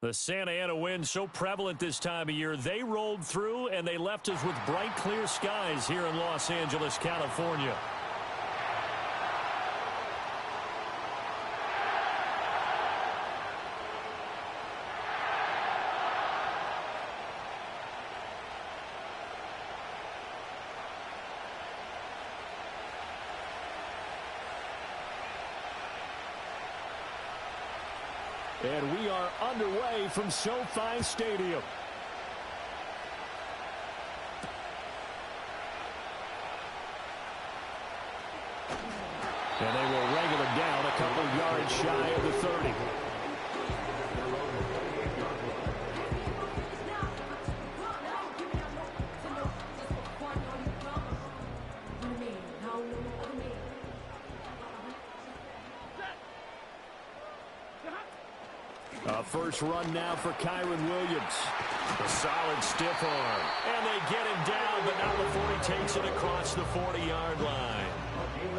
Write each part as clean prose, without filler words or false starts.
The Santa Ana wind so prevalent this time of year, they rolled through and they left us with bright, clear skies here in Los Angeles, California. And we are underway from SoFi Stadium. And they will wrangle him down a couple of yards shy of the 30. First run now for Kyron Williams. A solid stiff arm. And they get him down, but not before he takes it across the 40-yard line.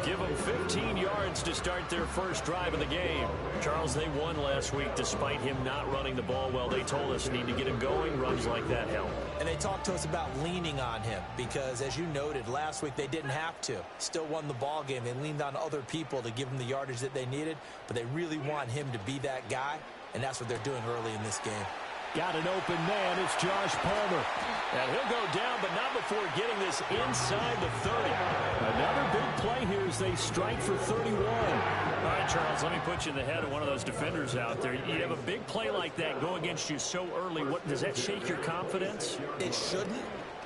Give them 15 yards to start their first drive of the game. Charles, they won last week despite him not running the ball well. They told us need to get him going. Runs like that help. And they talked to us about leaning on him because, as you noted, last week they didn't have to. Still won the ball game. They leaned on other people to give them the yardage that they needed, but they really want him to be that guy, and that's what they're doing early in this game. Got an open man. It's Josh Palmer. And he'll go down, but not before getting this inside the 30. Another big play here as they strike for 31. All right, Charles, let me put you in the head of one of those defenders out there. You have a big play like that go against you so early. What does that shake your confidence? It shouldn't,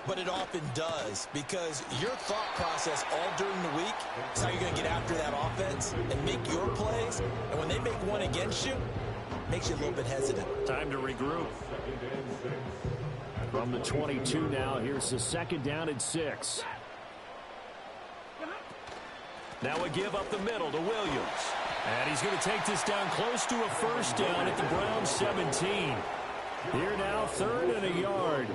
but it often does, because your thought process all during the week is how you're going to get after that offense and make your plays. And when they make one against you, makes you a little bit hesitant. Time to regroup. From the 22 now, here's the second down and 6. Now a give up the middle to Williams. And he's going to take this down close to a first down at the Browns 17. Here now, 3rd and a yard.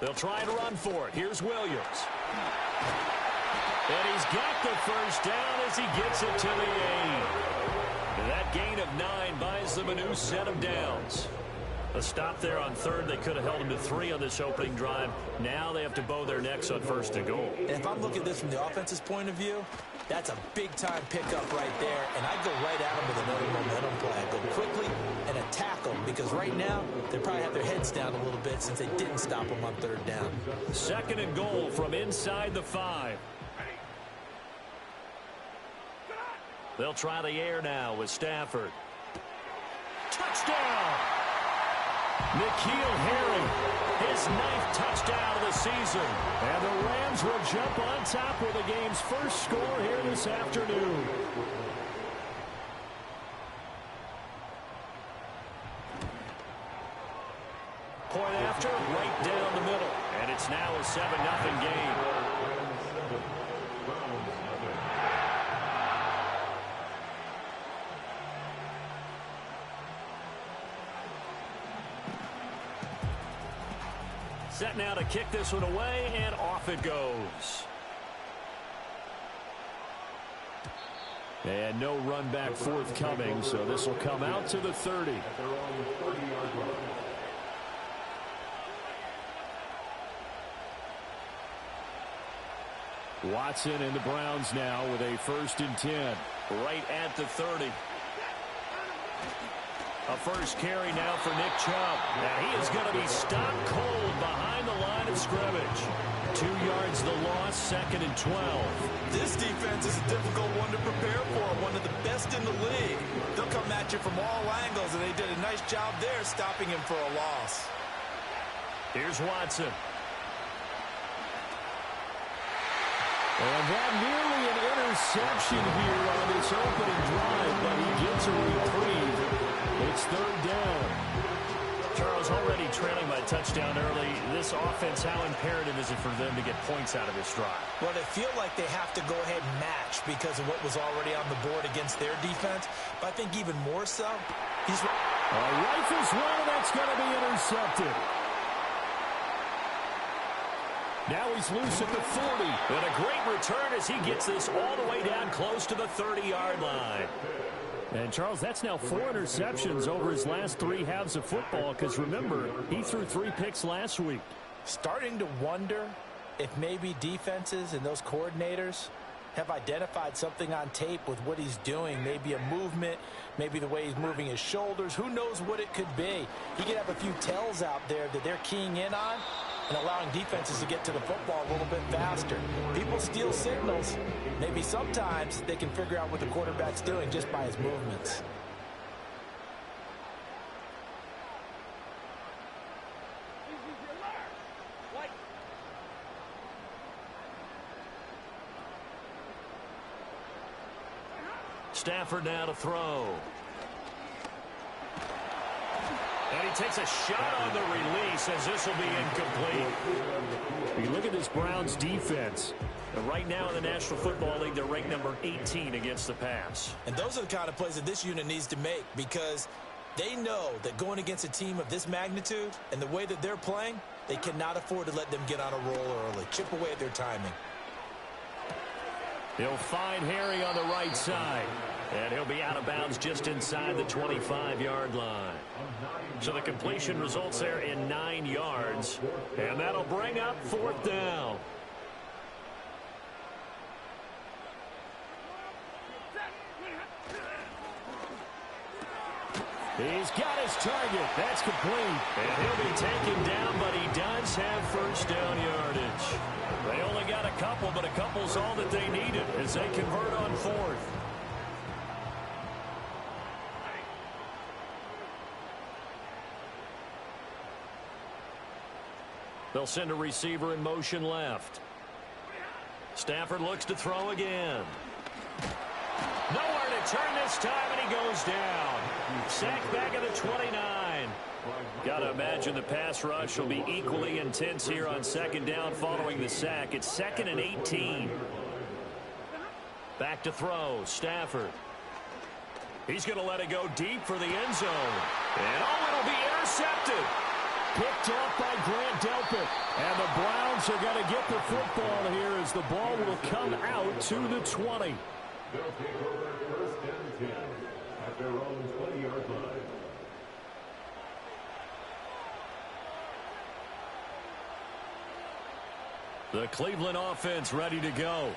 They'll try to run for it. Here's Williams. And he's got the first down as he gets it to the 8. That gain of 9 buys them a new set of downs. A stop there on 3rd. They could have held him to 3 on this opening drive. Now they have to bow their necks on 1st and goal. And if I'm looking at this from the offense's point of view, that's a big-time pickup right there. And I'd go right at him with another momentum play. I'd go quickly and attack them, because right now they probably have their heads down a little bit since they didn't stop them on 3rd down. 2nd and goal from inside the 5. They'll try the air now with Stafford. Touchdown! N'Keal Harry, his 9th touchdown of the season. And the Rams will jump on top with the game's first score here this afternoon. Point after, right down the middle. And it's now a 7-0 game. Set now to kick this one away, and off it goes. And no run back forthcoming, so this will come out to the 30. Watson and the Browns now with a 1st and 10. Right at the 30. A first carry now for Nick Chubb. And he is going to be stopped cold behind the line of scrimmage. 2 yards the loss, 2nd and 12. This defense is a difficult one to prepare for, one of the best in the league. They'll come at you from all angles, and they did a nice job there stopping him for a loss. Here's Watson. And that nearly an interception here on this opening drive, but he gets a reprieve. It's 3rd down. Charles, already trailing by touchdown early. This offense, how imperative is it for them to get points out of this drive? Well, they feel like they have to go ahead and match because of what was already on the board against their defense. But I think even more so, he's... Rifles one, and that's going to be intercepted. Now he's loose at the 40. And a great return as he gets this all the way down close to the 30-yard line. And, Charles, that's now 4 interceptions over his last 3 halves of football because, remember, he threw 3 picks last week. Starting to wonder if maybe defenses and those coordinators have identified something on tape with what he's doing. Maybe a movement, maybe the way he's moving his shoulders. Who knows what it could be? He could have a few tells out there that they're keying in on and allowing defenses to get to the football a little bit faster. People steal signals. Maybe sometimes they can figure out what the quarterback's doing just by his movements. Stafford now to throw. And he takes a shot on the release as this will be incomplete. You look at this Browns defense. Right now in the National Football League, they're ranked number 18 against the pass. And those are the kind of plays that this unit needs to make because they know that going against a team of this magnitude and the way that they're playing, they cannot afford to let them get on a roll early. Chip away at their timing. He'll find Harry on the right side. And he'll be out of bounds just inside the 25-yard line. So the completion results there in 9 yards. And that'll bring up 4th down. He's got his target. That's complete. And he'll be taken down, but he does have 1st down yardage. They only got a couple, but a couple's all that they needed as they convert on 4th. They'll send a receiver in motion left. Stafford looks to throw again. Nowhere to turn this time, and he goes down. Sacked back at the 29. Got to imagine the pass rush will be equally intense here on 2nd down following the sack. It's 2nd and 18. Back to throw. Stafford. He's going to let it go deep for the end zone. And it'll be intercepted. Picked off by Grant Delpit. And the Browns are going to get the football here as the ball will come out to the 20. They'll take over 1st and 10 at their own 20-yard line. The Cleveland offense ready to go.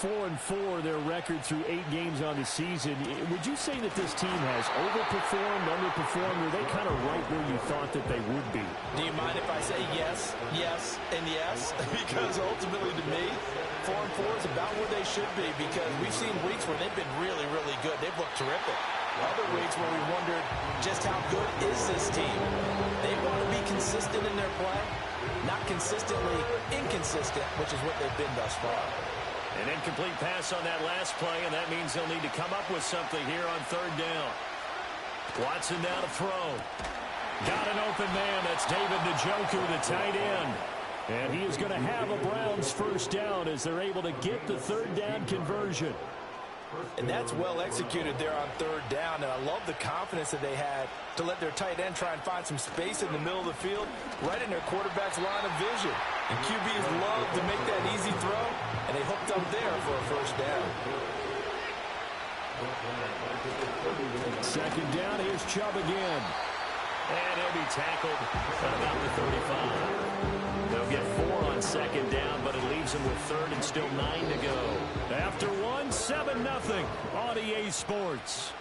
4-4 their record through 8 games on the season. Would you say that this team has overperformed, underperformed, or are they kind of right where you thought that they would be? Do you mind if I say yes, yes, and yes? Because ultimately to me, 4-4 is about where they should be because we've seen weeks where they've been really, really good. They've looked terrific. Other weeks where we wondered just how good is this team. They want to be consistent in their play, not consistently inconsistent, which is what they've been thus far. An incomplete pass on that last play, and that means they'll need to come up with something here on 3rd down. Watson down to throw. Got an open man. That's David Njoku, the tight end. And he is going to have a Browns 1st down as they're able to get the 3rd down conversion. And that's well executed there on 3rd down. And I love the confidence that they had to let their tight end try and find some space in the middle of the field, right in their quarterback's line of vision. And QBs love to make that easy throw, and they hooked up there for a 1st down. 2nd down, here's Chubb again. And he'll be tackled at about the 35. They'll get 4 on 2nd down, but it leaves them with 3rd and still 9 to go. After 1, 7-0 on EA Sports.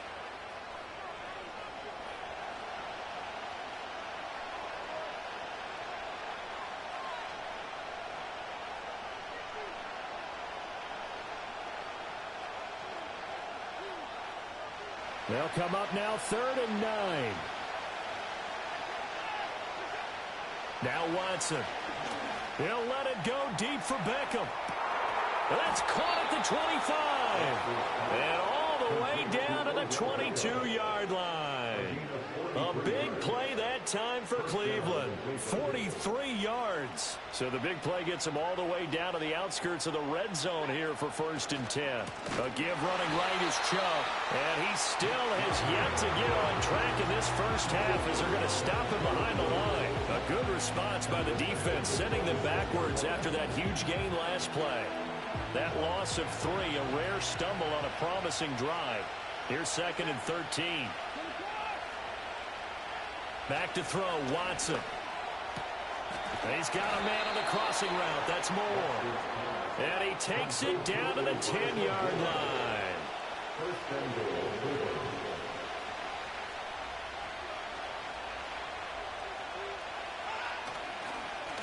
They'll come up now 3rd and 9. Now Watson. He'll let it go deep for Beckham. That's caught at the 25. And all the way down to the 22-yard line. A big play that time for Cleveland. 43 yards. So the big play gets them all the way down to the outskirts of the red zone here for 1st and 10. A give running right is Chubb. And he still has yet to get on track in this 1st half as they're going to stop him behind the line. A good response by the defense, sending them backwards after that huge gain last play. That loss of 3, a rare stumble on a promising drive. Here's 2nd and 13. Back to throw, Watson. He's got a man on the crossing route. That's Moore. And he takes it down to the 10-yard line.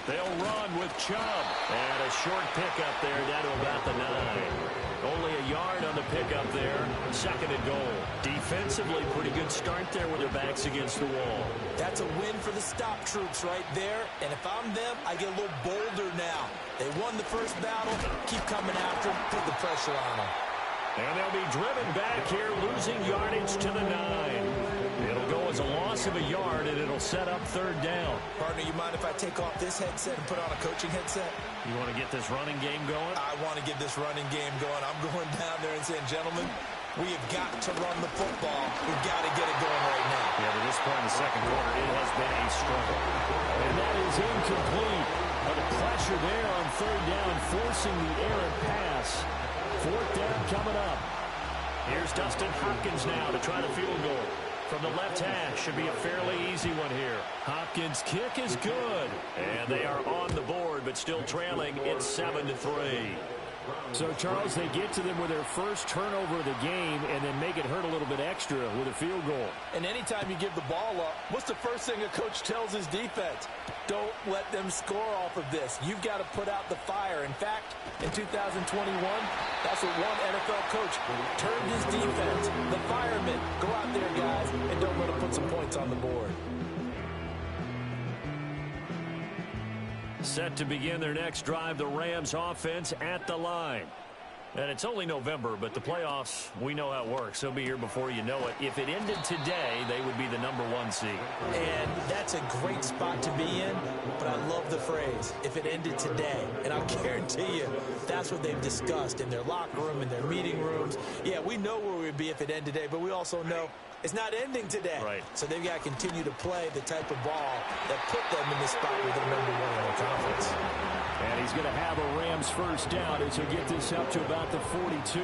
They'll run with Chubb. And a short pickup there down to about the 9. Only a yard on the pickup there. 2nd and goal. Defensively, pretty good start there with their backs against the wall. That's a win for the stop troops right there. And if I'm them, I get a little bolder now. They won the first battle. Keep coming after them. Put the pressure on them. And they'll be driven back here, losing yardage to the 9. It'll go as a loss of a yard, and it'll set up 3rd down. Partner, you mind if I take off this headset and put on a coaching headset? You want to get this running game going? I want to get this running game going. I'm going down there and saying, gentlemen, we have got to run the football. We've got to get it going right now. Yeah, but this point in the 2nd quarter, it has been a struggle. And that is incomplete. But the pressure there on 3rd down, forcing the errant pass. 4th down coming up. Here's Dustin Hopkins now to try the field goal. From the left hash, should be a fairly easy one here. Hopkins' kick is good. And they are on the board, but still trailing. It's 7-3. So, Charles, they get to them with their first turnover of the game and then make it hurt a little bit extra with a field goal. And anytime you give the ball up, what's the first thing a coach tells his defense? Don't let them score off of this. You've got to put out the fire. In fact, in 2021, that's what one NFL coach turned his defense. The firemen, go out there, guys, and don't let them put some points on the board. Set to begin their next drive, the Rams offense at the line. And it's only November, but the playoffs, we know how it works. They'll be here before you know it. If it ended today, they would be the #1 seed. And that's a great spot to be in, but I love the phrase, if it ended today. And I'll guarantee you, that's what they've discussed in their locker room, in their meeting rooms. Yeah, we know where we'd be if it ended today, but we also know it's not ending today. Right. So they've got to continue to play the type of ball that put them in the spot where they're #1 in their conference. And he's going to have a Rams first down as he'll get this up to about the 42.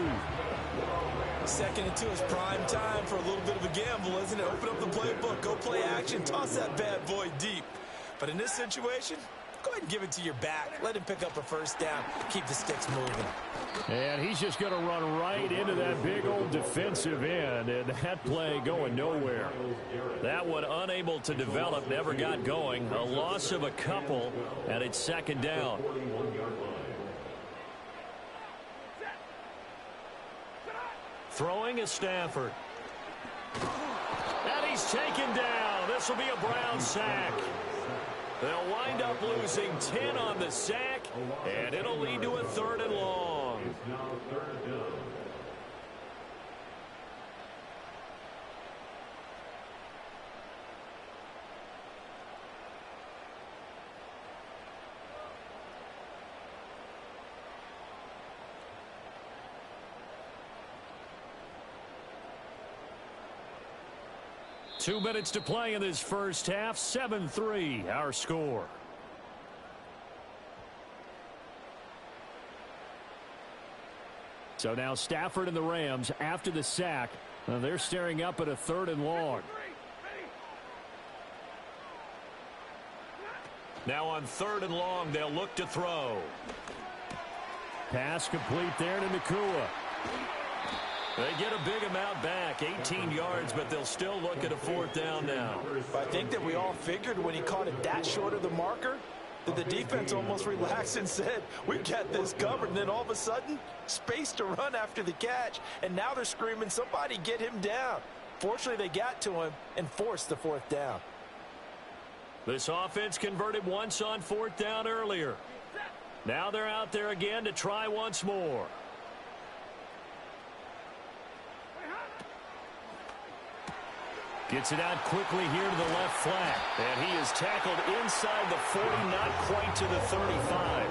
2nd and 2 is prime time for a little bit of a gamble, isn't it? Open up the playbook, go play action, toss that bad boy deep. But in this situation, go ahead and give it to your back. Let him pick up a first down. Keep the sticks moving. And he's just going to run right into that big old defensive end, and that play going nowhere. That one unable to develop, never got going. A loss of a couple, and it's 2nd down. Throwing is Stafford. And he's taken down. This will be a Brown sack. They'll wind up losing 10 on the sack, and it'll lead to a 3rd and long. Two minutes to play in this first half. 7-3, our score. So now Stafford and the Rams, after the sack, they're staring up at a 3rd and long. Now on 3rd and long, they'll look to throw. Pass complete there to Nakua. They get a big amount back, 18 yards, but they'll still look at a 4th down now. I think that we all figured when he caught it that short of the marker that the defense almost relaxed and said, we've got this covered. And then all of a sudden, space to run after the catch. And now they're screaming, somebody get him down. Fortunately, they got to him and forced the 4th down. This offense converted once on 4th down earlier. Now they're out there again to try once more. Gets it out quickly here to the left flat. And he is tackled inside the 40, not quite to the 35.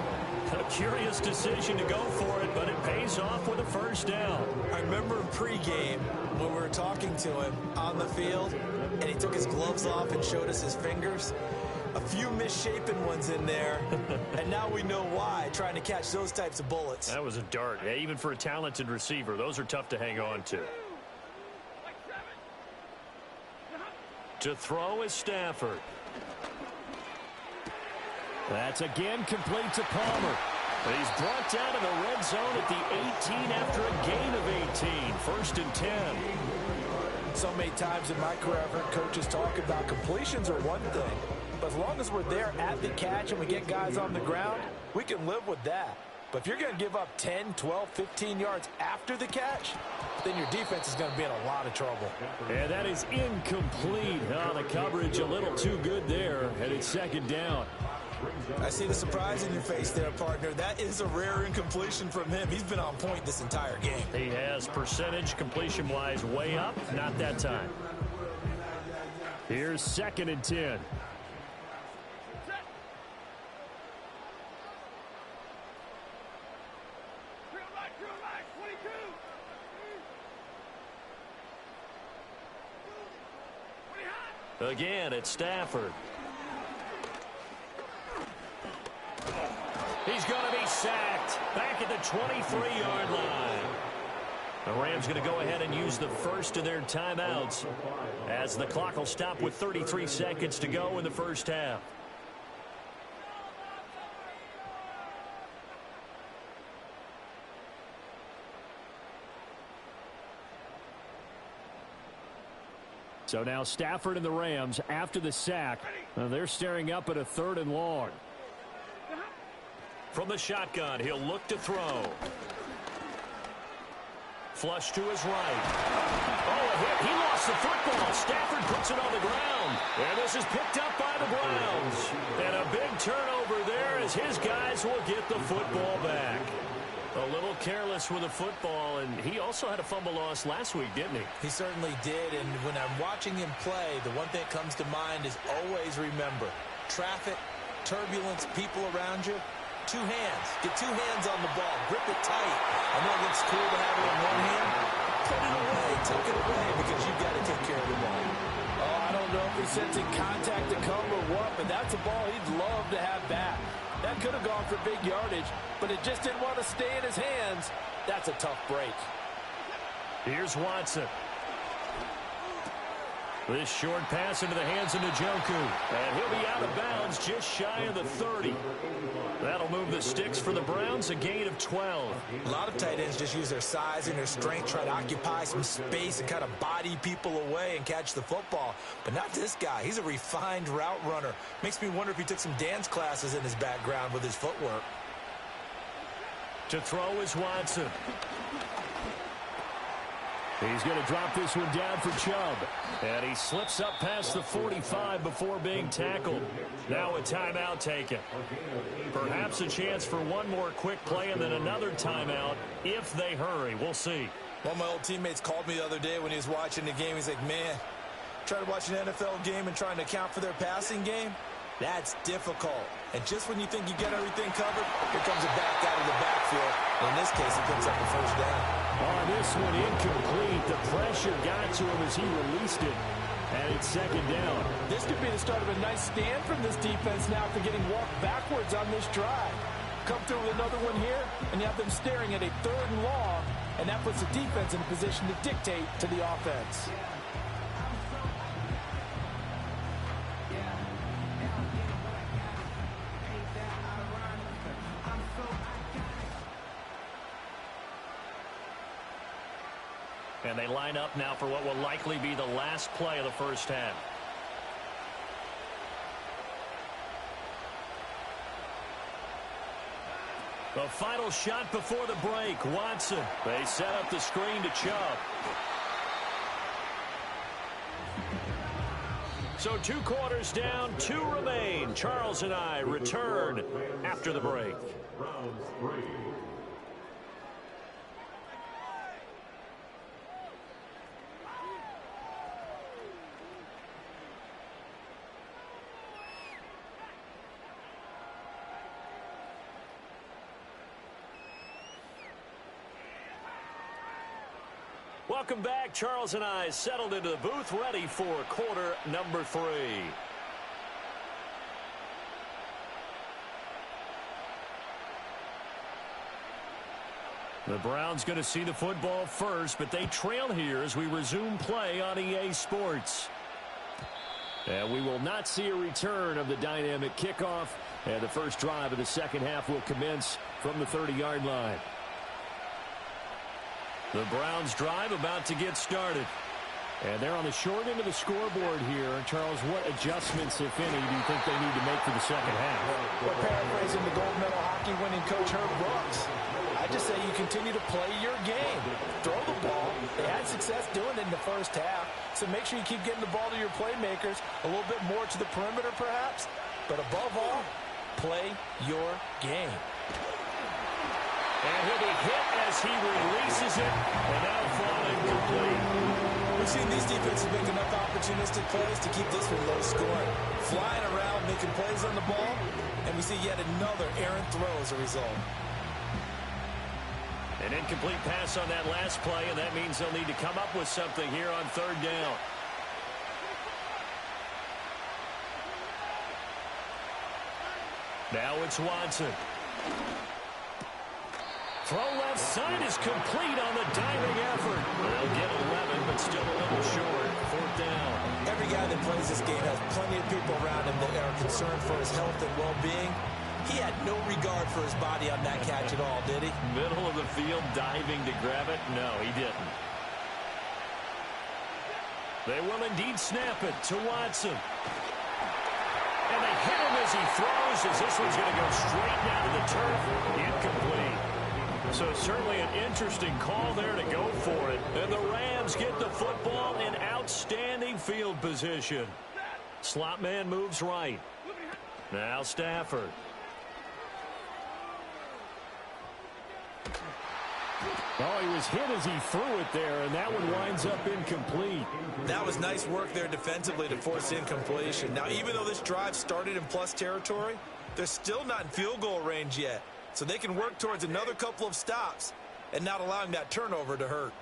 A curious decision to go for it, but it pays off with a first down. I remember in pregame when we were talking to him on the field, and he took his gloves off and showed us his fingers. A few misshapen ones in there, and now we know why, trying to catch those types of bullets. That was a dart. Yeah, even for a talented receiver, those are tough to hang on to. To throw is Stafford. That's again complete to Palmer. He's brought down in the red zone at the 18 after a gain of 18. First and 10. So many times in my career, I've heard coaches talk about completions are one thing. But as long as we're there at the catch and we get guys on the ground, we can live with that. But if you're going to give up 10, 12, 15 yards after the catch, then your defense is going to be in a lot of trouble. And that is incomplete. Oh, the coverage a little too good there, and it's second down. I see the surprise in your face there, partner. That is a rare incompletion from him. He's been on point this entire game. He has percentage completion-wise way up. Not that time. Here's second and 10. Again, it's Stafford. He's going to be sacked back at the 23-yard line. The Rams going to go ahead and use the first of their timeouts as the clock will stop with 33 seconds to go in the first half. So now Stafford and the Rams, after the sack, they're staring up at a 3rd and long. From the shotgun, he'll look to throw. Flush to his right. Oh, a hit. He lost the football. Stafford puts it on the ground. And this is picked up by the Browns. And a big turnover there as his guys will get the football back. A little careless with the football, and he also had a fumble loss last week, didn't he? He certainly did, and when I'm watching him play, the one thing that comes to mind is always remember, traffic, turbulence, people around you, 2 hands. Get 2 hands on the ball. Grip it tight. I know it looks cool to have it in one hand. Put it away. Tuck it away because you've got to take care of the ball. Oh, I don't know if he's sensing contact to come or what, but that's a ball he'd love to have back. That could have gone for big yardage, but it just didn't want to stay in his hands. That's a tough break. Here's Watson. This short pass into the hands of Njoku. And he'll be out of bounds just shy of the 30. That'll move the sticks for the Browns, a gain of 12. A lot of tight ends just use their size and their strength, try to occupy some space and kind of body people away and catch the football. But not this guy. He's a refined route runner. Makes me wonder if he took some dance classes in his background with his footwork. To throw is Watson. He's going to drop this one down for Chubb. And he slips up past the 45 before being tackled. Now a timeout taken. Perhaps a chance for one more quick play and then another timeout if they hurry. We'll see. One of my old teammates called me the other day when he was watching the game. He's like, man, trying to watch an NFL game and trying to account for their passing game, that's difficult. And just when you think you get everything covered, here comes a back out of the backfield. In this case, he picks up the first down. On this one, incomplete. The pressure got to him as he released it. And it's second down. This could be the start of a nice stand from this defense now after getting walked backwards on this drive. Come through with another one here, and you have them staring at a 3rd and long, and that puts the defense in a position to dictate to the offense. And they line up now for what will likely be the last play of the first half. The final shot before the break. Watson. They set up the screen to Chubb. So 2 quarters down, 2 remain. Charles and I return after the break. Welcome back. Charles and I settled into the booth, ready for quarter number 3. The Browns going to see the football first, but they trail here as we resume play on EA Sports. And we will not see a return of the dynamic kickoff. And the first drive of the second half will commence from the 30-yard line. The Browns drive about to get started. And they're on the short end of the scoreboard here. Charles, what adjustments, if any, do you think they need to make for the second half? Well, paraphrasing the gold medal hockey winning coach Herb Brooks, I just say you continue to play your game. Throw the ball. They had success doing it in the first half, so make sure you keep getting the ball to your playmakers, a little bit more to the perimeter perhaps, but above all, play your game. And he'll be hit as he releases it, and now fall incomplete. We've seen these defenses make enough opportunistic plays to keep this one low scoring. Flying around, making plays on the ball, and we see yet another errant throw as a result. An incomplete pass on that last play, and that means they'll need to come up with something here on third down. Now it's Watson. Throw left side is complete on the diving effort. They'll get 11, but still a little short. Fourth down. Every guy that plays this game has plenty of people around him that are concerned for his health and well-being. He had no regard for his body on that catch at all, did he? Middle of the field, diving to grab it. No, he didn't. They will indeed snap it to Watson. And they hit him as he throws, as this one's going to go straight down to the turf. Incomplete. So certainly an interesting call there to go for it. And the Rams get the football in outstanding field position. Slot man moves right. Now Stafford. Oh, he was hit as he threw it there, and that one winds up incomplete. That was nice work there defensively to force incompletion. Now, even though this drive started in plus territory, they're still not in field goal range yet. So they can work towards another couple of stops and not allowing that turnover to hurt.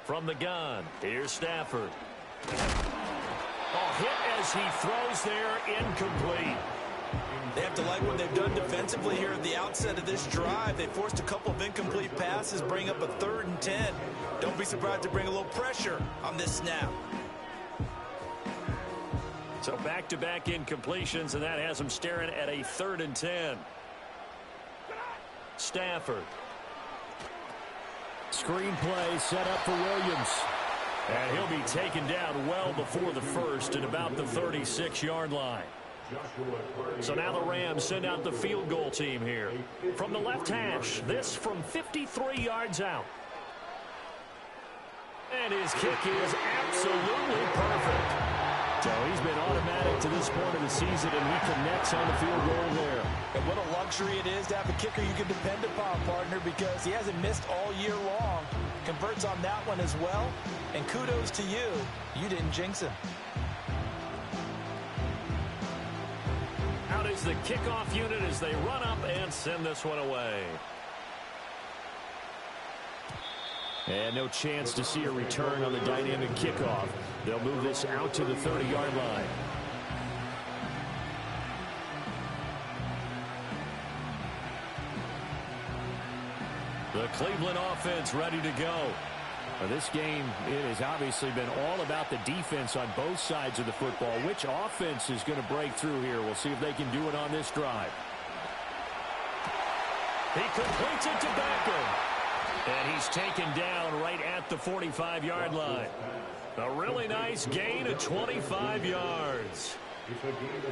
From the gun, here's Stafford. Oh, hit as he throws there, incomplete. They have to like what they've done defensively here at the outset of this drive. They forced a couple of incomplete passes, bring up a 3rd and 10. Don't be surprised to bring a little pressure on this snap. So back-to-back incompletions, and that has them staring at a 3rd and 10. Stafford. Screen play set up for Williams. And he'll be taken down well before the first at about the 36-yard line. So now the Rams send out the field goal team here. From the left hash, this from 53 yards out. And his kick is absolutely perfect. So he's been automatic to this point of the season, and he connects on the field goal there. And what a luxury it is to have a kicker you can depend upon, partner, because he hasn't missed all year long. Converts on that one as well. And kudos to you. You didn't jinx him. Out is the kickoff unit as they run up and send this one away. And no chance to see a return on the dynamic kickoff. They'll move this out to the 30-yard line. The Cleveland offense ready to go. Now this game, it has obviously been all about the defense on both sides of the football. Which offense is going to break through here? We'll see if they can do it on this drive. He completes it to Beckham. And he's taken down right at the 45-yard line. A really nice gain of 25 yards.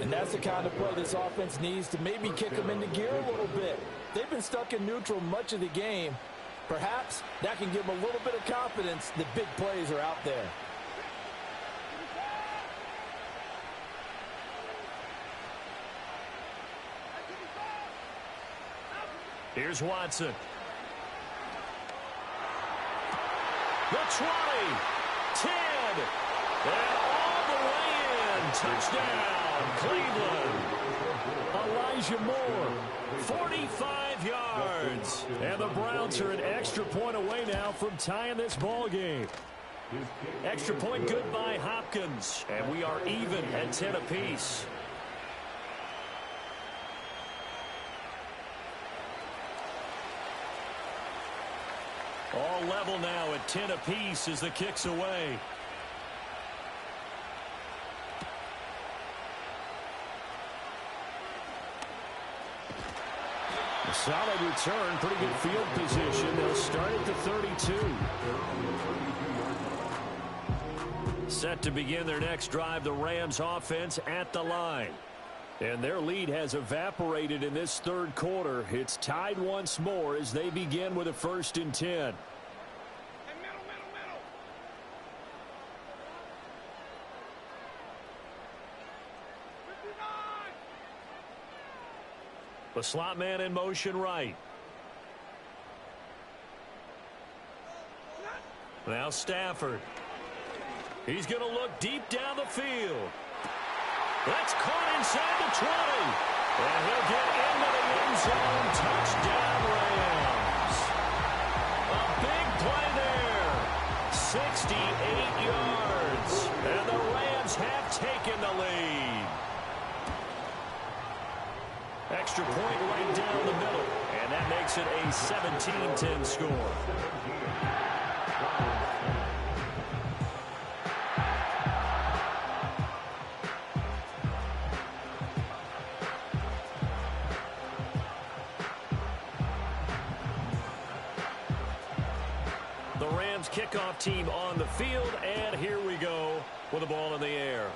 And that's the kind of play this offense needs to maybe kick them into gear a little bit. They've been stuck in neutral much of the game. Perhaps that can give them a little bit of confidence that big plays are out there. Here's Watson. The 20, 10, and all the way in. Touchdown, Cleveland. Elijah Moore, 45 yards. And the Browns are an extra point away now from tying this ball game. Extra point good by Hopkins. And we are even at 10 apiece. All level now at 10 apiece as the kick's away. A solid return, pretty good field position. They'll start at the 32. Set to begin their next drive, the Rams offense at the line. And their lead has evaporated in this third quarter. It's tied once more as they begin with a 1st and 10. The slot man in motion right. Now Stafford. He's going to look deep down the field. That's caught inside the 20. And he'll get into the end zone. Touchdown, Rams. A big play there. 68 yards. And the Rams have taken the lead. Extra point right down the middle. And that makes it a 17-10 score. The Rams kickoff team on the field, and here we go with the ball in the air.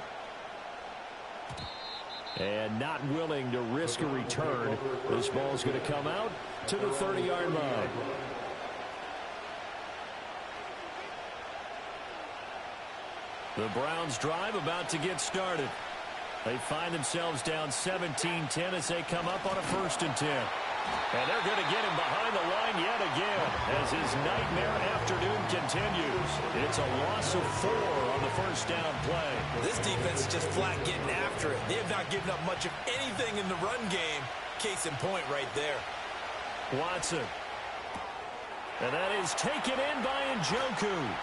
And not willing to risk a return, this ball's going to come out to the 30-yard line. The Browns drive about to get started. They find themselves down 17-10 as they come up on a 1st and 10. And they're going to get him behind the line yet again as his nightmare afternoon continues. It's a loss of 4 on the 1st down play. This defense is just flat getting after it. They have not given up much of anything in the run game. Case in point right there. Watson. And that is taken in by Njoku.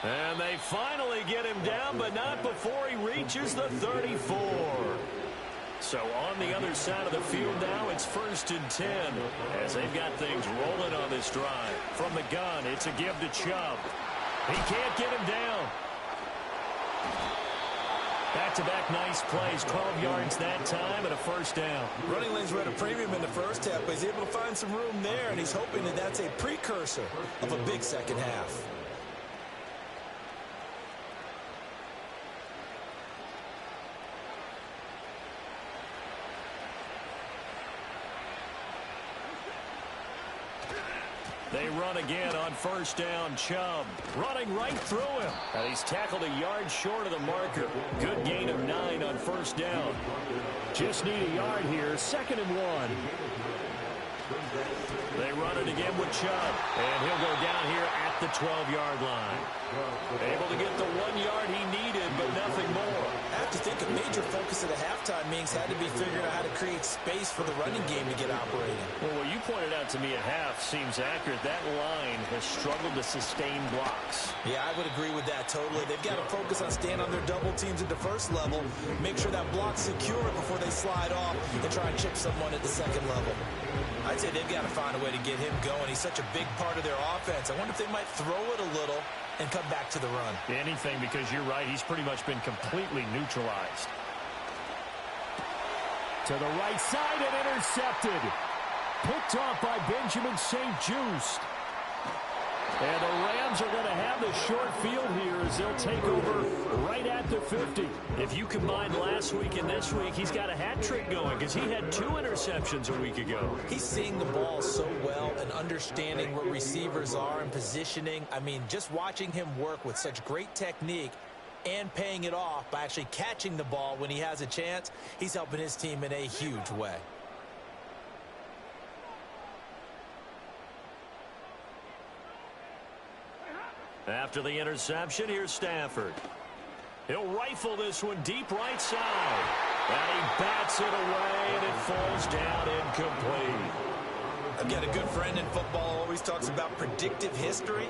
And they finally get him down, but not before he reaches the 34. So on the other side of the field now, it's 1st and 10 as they've got things rolling on this drive. From the gun, it's a give to Chubb. He can't get him down. Back-to-back nice plays, 12 yards that time and a 1st down. Running lanes were at a premium in the first half, but he's able to find some room there, and he's hoping that that's a precursor of a big second half. They run again on 1st down. Chubb running right through him. And he's tackled a yard short of the marker. Good gain of 9 on 1st down. Just need a yard here. 2nd and 1. They run it again with Chubb. And he'll go down here at the 12-yard line. Able to get the 1 yard he needed, but nothing more. I have to think a major focus of the halftime meetings had to be figuring out how to create space for the running game to get operating. Well, what you pointed out to me at half seems accurate. That line has struggled to sustain blocks. Yeah, I would agree with that totally. They've got to focus on staying on their double teams at the first level, make sure that block's secure before they slide off and try and chip someone at the second level. I'd say they've got to find a way to get him going. He's such a big part of their offense. I wonder if they might throw it a little and come back to the run. Anything, because you're right. He's pretty much been completely neutralized. To the right side and intercepted. Picked off by Benjamin St-Juste. And the Rams are going to have the short field here as they'll take over right at the 50. If you combine last week and this week, he's got a hat trick going because he had 2 interceptions a week ago. He's seeing the ball so well and understanding where receivers are and positioning. I mean, just watching him work with such great technique and paying it off by actually catching the ball when he has a chance, he's helping his team in a huge way. After the interception, here's Stafford. He'll rifle this one deep right side. And he bats it away, and it falls down incomplete. I've got a good friend in football, always talks about predictive history.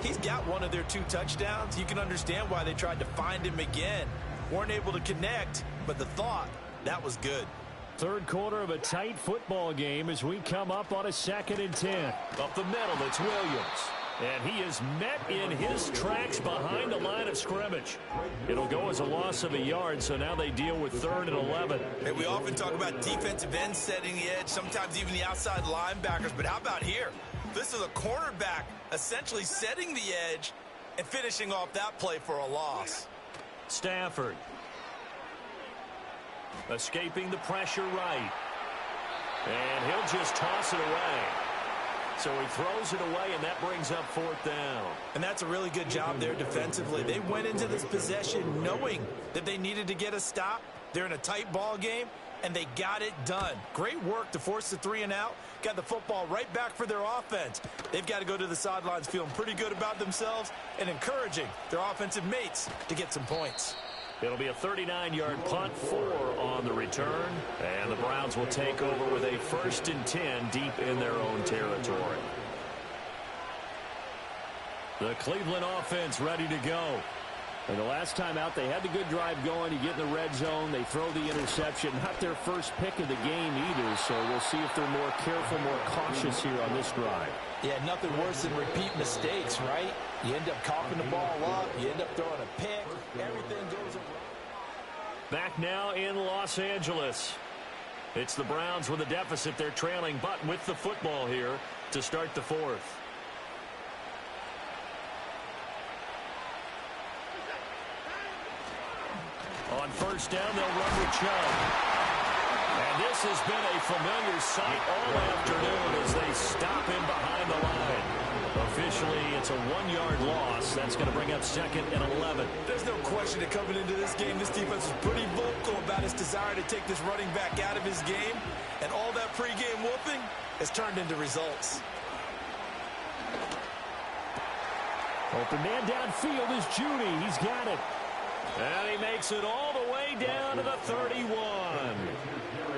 He's got one of their 2 touchdowns. You can understand why they tried to find him again. Weren't able to connect, but the thought, that was good. Third quarter of a tight football game as we come up on a 2nd and 10. Up the middle, it's Williams. And he is met in his tracks behind the line of scrimmage. It'll go as a loss of a yard, so now they deal with 3rd and 11. Hey, we often talk about defensive ends setting the edge, sometimes even the outside linebackers, but how about here? This is a cornerback essentially setting the edge and finishing off that play for a loss. Stafford. Escaping the pressure right. And he'll just toss it away. So he throws it away, and that brings up 4th down. And that's a really good job there defensively. They went into this possession knowing that they needed to get a stop. They're in a tight ball game, and they got it done. Great work to force the 3 and out. Got the football right back for their offense. They've got to go to the sidelines feeling pretty good about themselves and encouraging their offensive mates to get some points. It'll be a 39-yard punt, 4 on the return. And the Browns will take over with a 1st and 10 deep in their own territory. The Cleveland offense ready to go. And the last time out, they had the good drive going. You get in the red zone, they throw the interception. Not their first pick of the game either, so we'll see if they're more careful, more cautious here on this drive. Yeah, nothing worse than repeat mistakes, right? You end up coughing the ball up, you end up throwing a pick, everything goes wrong. Back now in Los Angeles. It's the Browns with a deficit. They're trailing, but with the football here to start the 4th. On 1st down, they'll run with Chubb. And this has been a familiar sight all afternoon as they stop him behind the line. Officially, it's a 1-yard loss. That's going to bring up 2nd and 11. There's no question that coming into this game, this defense was pretty vocal about his desire to take this running back out of his game. And all that pregame whooping has turned into results. Open man downfield is Judy. He's got it. And he makes it all the way down to the 31.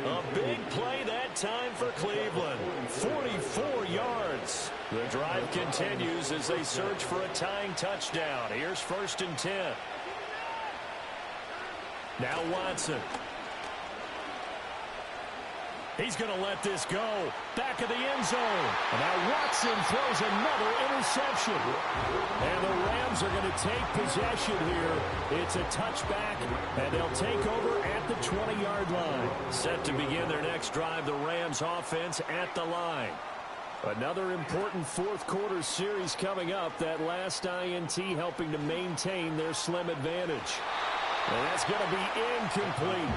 A big play that time for Cleveland. 44 yards. The drive continues as they search for a tying touchdown. Here's 1st and 10. Now Watson. He's going to let this go. Back of the end zone. And now Watson throws another interception. And the Rams are going to take possession here. It's a touchback, and they'll take over at the 20-yard line. Set to begin their next drive, the Rams offense at the line. Another important 4th quarter series coming up. That last INT helping to maintain their slim advantage. And that's going to be incomplete.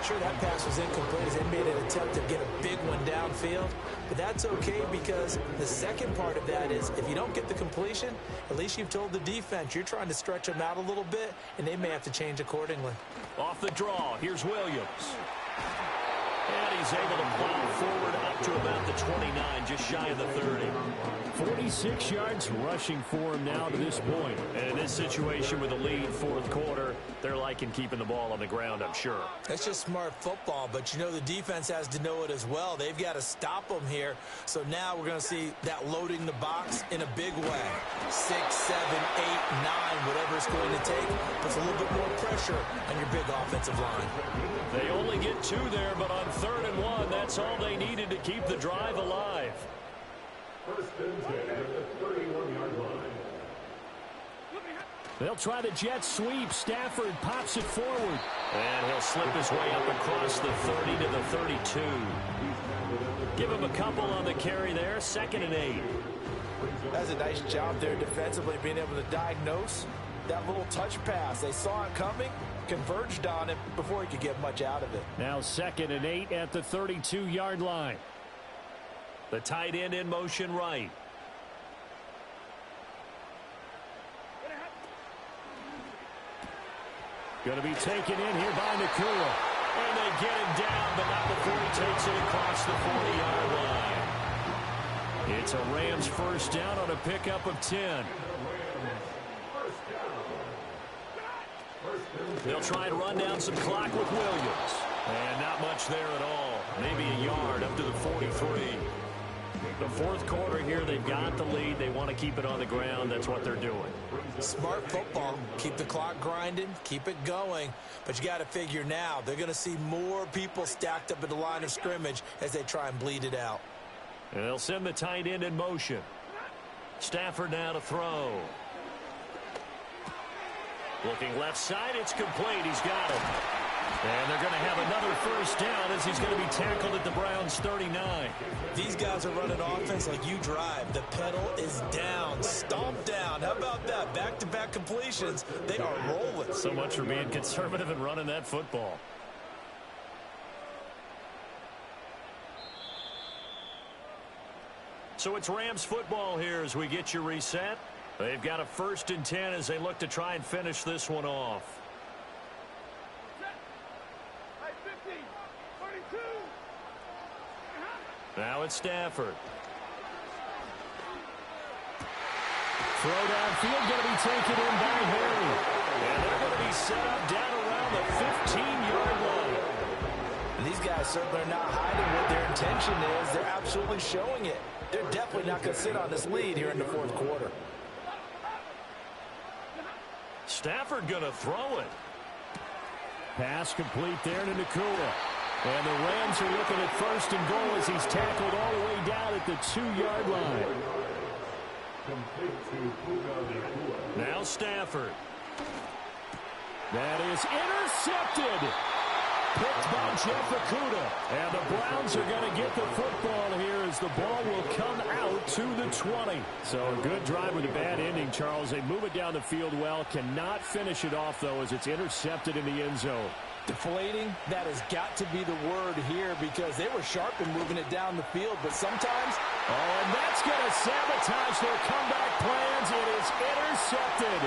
Sure, that pass was incomplete as they made an attempt to get a big one downfield. But that's okay because the second part of that is if you don't get the completion, at least you've told the defense you're trying to stretch them out a little bit, and they may have to change accordingly. Off the draw, here's Williams. And he's able to plow forward up to about the 29, just shy of the 30. 46 yards rushing for him now to this point. And in this situation with the lead 4th quarter, they're liking keeping the ball on the ground, I'm sure. That's just smart football, but you know the defense has to know it as well. They've got to stop them here. So now we're going to see that loading the box in a big way. 6, 7, 8, 9, whatever it's going to take. Puts a little bit more pressure on your big offensive line. They only get 2 there, but on 3rd and 1, that's all they needed to keep the drive alive. 1st and 10 at the 31-yard line. They'll try the jet sweep. Stafford pops it forward. And he'll slip his way up across the 30 to the 32. Give him a couple on the carry there. 2nd and 8. That's a nice job there defensively, being able to diagnose that little touch pass. They saw it coming, converged on it before he could get much out of it. Now 2nd and 8 at the 32-yard line. The tight end in motion right. Going to be taken in here by Nakua. And they get him down, but not before he takes it across the 40-yard line. It's a Rams 1st down on a pickup of 10. They'll try and run down some clock with Williams. And not much there at all. Maybe a yard up to the 43. The 4th quarter here, they've got the lead. They want to keep it on the ground. That's what they're doing. Smart football. Keep the clock grinding. Keep it going. But you got to figure now, they're going to see more people stacked up at the line of scrimmage as they try and bleed it out. And they'll send the tight end in motion. Stafford now to throw. Looking left side, it's complete. He's got it. And they're going to have another first down as he's going to be tackled at the Browns' 39. These guys are running offense like you drive. The pedal is down, stomp down. How about that? Back-to-back completions. They are rolling. So much for being conservative and running that football. So it's Rams football here as we get you reset. They've got a 1st and 10 as they look to try and finish this one off. Now it's Stafford. Throw downfield going to be taken in by Harry. And they're going to be set up down around the 15-yard line. And these guys certainly are not hiding what their intention is. They're absolutely showing it. They're definitely not going to sit on this lead here in the 4th quarter. Stafford going to throw it. Pass complete there to Cle. And the Rams are looking at 1st and goal as he's tackled all the way down at the 2-yard line. Now Stafford. That is intercepted. Picked by Jeff Okudah. And the Browns are going to get the football here as the ball will come out to the 20. So a good drive with a bad ending, Charles. They move it down the field well. Cannot finish it off, though, as it's intercepted in the end zone. Deflating, that has got to be the word here because they were sharp in moving it down the field, but sometimes... Oh, and that's going to sabotage their comeback plans. It is intercepted.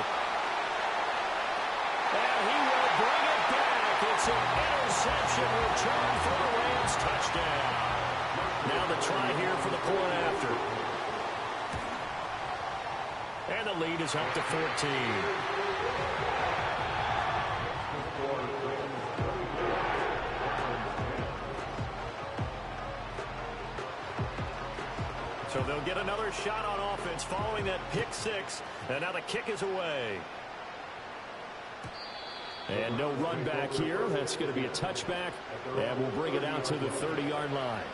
And he will bring it back. It's an interception return for the Rams. Touchdown. Now the try here for the point after. And the lead is up to 14. So they'll get another shot on offense following that pick 6. And now the kick is away. And no run back here. That's going to be a touchback. And we'll bring it out to the 30-yard line.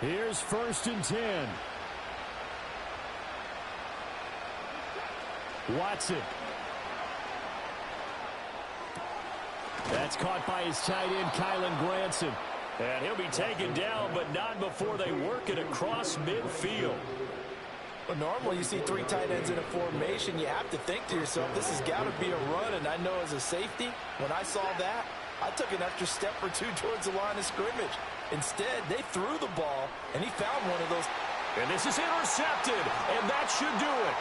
Here's 1st and 10. Watson. That's caught by his tight end, Kylen Granson. And he'll be taken down, but not before they work it across midfield. Well, normally you see 3 tight ends in a formation. You have to think to yourself, this has got to be a run. And I know as a safety, when I saw that, I took an extra step or 2 towards the line of scrimmage. Instead, they threw the ball, and he found one of those. And this is intercepted, and that should do it.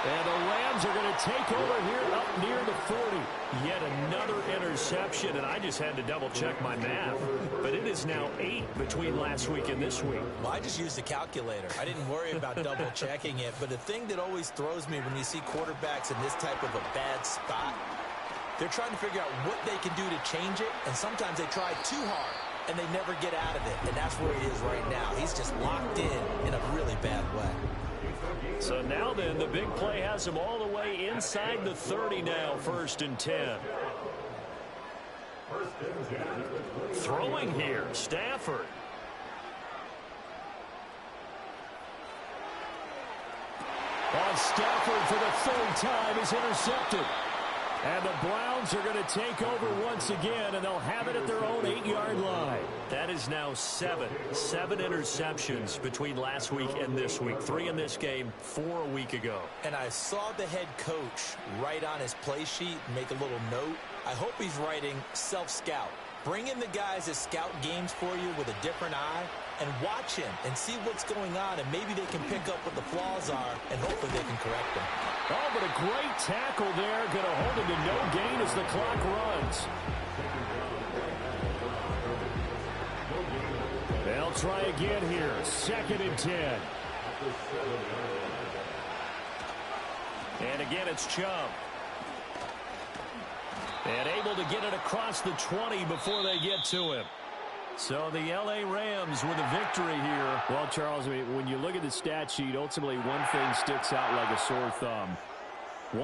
And the Rams are going to take over here up near the 40. Yet another interception, and I just had to double-check my math. But it is now 8 between last week and this week. Well, I just used a calculator. I didn't worry about double-checking it. But the thing that always throws me when you see quarterbacks in this type of a bad spot, they're trying to figure out what they can do to change it, and sometimes they try too hard, and they never get out of it. And that's where he is right now. He's just locked in a really bad way. So now then, the big play has him all the way inside the 30 now, 1st and 10. Throwing here, Stafford. On Stafford for the 3rd time is intercepted. And the Browns are going to take over once again, and they'll have it at their own 8-yard line. That is now 7 interceptions between last week and this week. 3 in this game, 4 a week ago. And I saw the head coach write on his play sheet, make a little note. I hope he's writing self-scout. Bring in the guys that scout games for you with a different eye and watch him and see what's going on, and maybe they can pick up what the flaws are, and hopefully they can correct them. Oh, but a great tackle there. Going to hold him to no gain as the clock runs. They'll try again here. 2nd and 10. And again, it's Chubb. And able to get it across the 20 before they get to him. So the L.A. Rams with a victory here. Well, Charles, I mean, when you look at the stat sheet, ultimately one thing sticks out like a sore thumb.